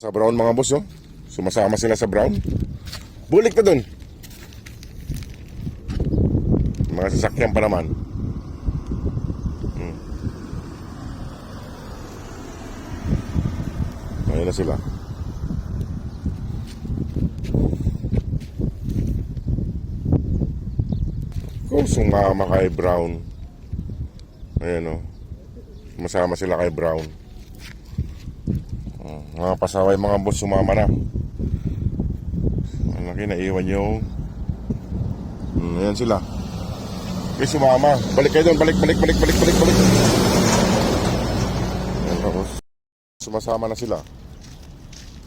Sa brown mga boss, oh. Sumasama sila sa brown. Bulik na dun. Mga sasakyan pa naman. Ayun na sila. Kung sumama kay brown. Ayan, oh. Sumasama sila kay brown. Mga pasaway mga boss, sumama na. Ang laki, naiwan yung ayan sila. Okay, sumama. Balik kayo doon, balik. Ayan mga boss, sumasama na sila.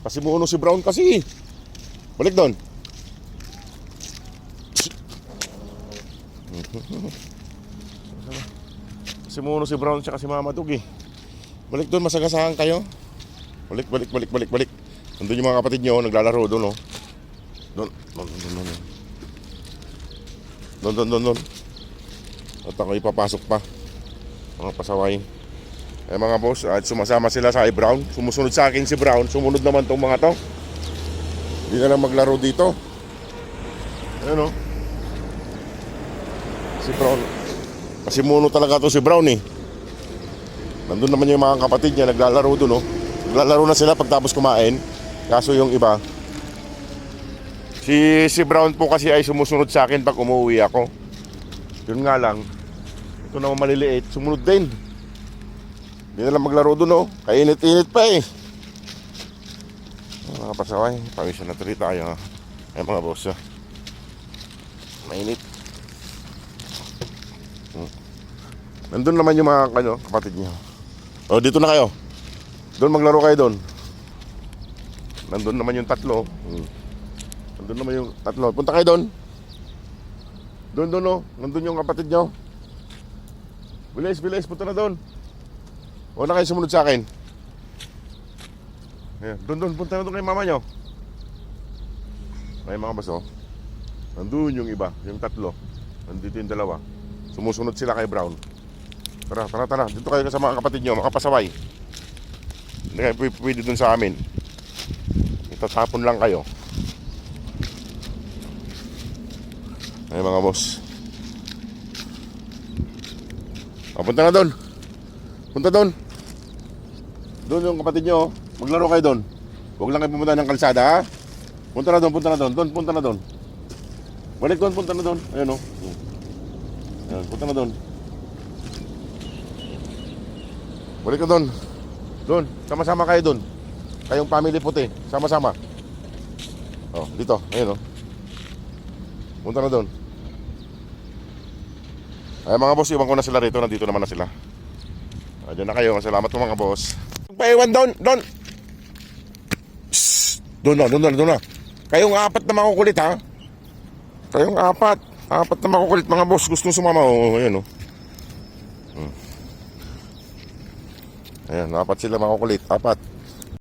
Kasi muno si Brown kasi. Balik doon. Kasi muno si Brown siya kasi Mama Dug eh. Balik doon, masagasahan kayo. Balik. Nandun yung mga kapatid nyo, naglalaro doon, oh. Doon. At ako ipapasok pa. Mga pasaway. Eh mga boss, at sumasama sila sa Brown. Sumusunod sa akin si Brown. Sumunod naman tong mga to. Hindi na lang maglaro dito. Ayan, oh. Si Brown. Kasi muno talaga to si Brown eh. Nandun naman yung mga kapatid niya, naglalaro doon, oh. Naglalaro na sila pagtapos kumain. Kaso yung iba, si Brown po kasi ay sumusunod sa akin pag umuwi ako. Yun nga lang, ito naman maliliit, sumunod din. Hindi na lang maglaro doon, oh. Kainit-init pa eh. Mga pasaway, pawisan na tuloy tayo, ha. Ay mga boss, ha. Mainit. Nandun naman yung mga kapatid niya. O, dito na kayo. Doon maglaro kayo doon. Nandun naman yung tatlo. Nandun naman yung tatlo. Punta kayo doon. Doon, oh. Nandun yung kapatid nyo. Bilis, punta na doon. Huwag na kayo sumunod sa akin. Ayan, doon, punta na doon kay mama nyo. Ay mga baso. Nandun yung iba, yung tatlo. Nandito yung dalawa. Sumusunod sila kay Brown. Tara. Dito kayo sa mga kapatid nyo, mga pasaway. Hindi kayo pwede dun sa amin. Itatapon lang kayo. Ay mga boss. Punta na doon. Doon yung kapatid nyo. Maglaro kayo doon. Huwag lang kayo pumunta ng kalsada, ha? Punta na doon. Balik doon, punta na doon. Ayun, oh. Ayan, punta na doon. Balik ka doon. Doon, sama-sama kayo doon. Kayong family puti, sama-sama. Oh, dito, ayun, oh. Punta na doon. Ay mga boss, iwan ko na sila rito. Nandito naman na sila. Diyan na kayo, salamat po mga boss. Paiwan doon. Doon na. Kayong apat na makukulit, ha. Kayong apat na makukulit mga boss. Gustong sumama, oh, ayun, oh. Ayan, apat sila makukulit, apat.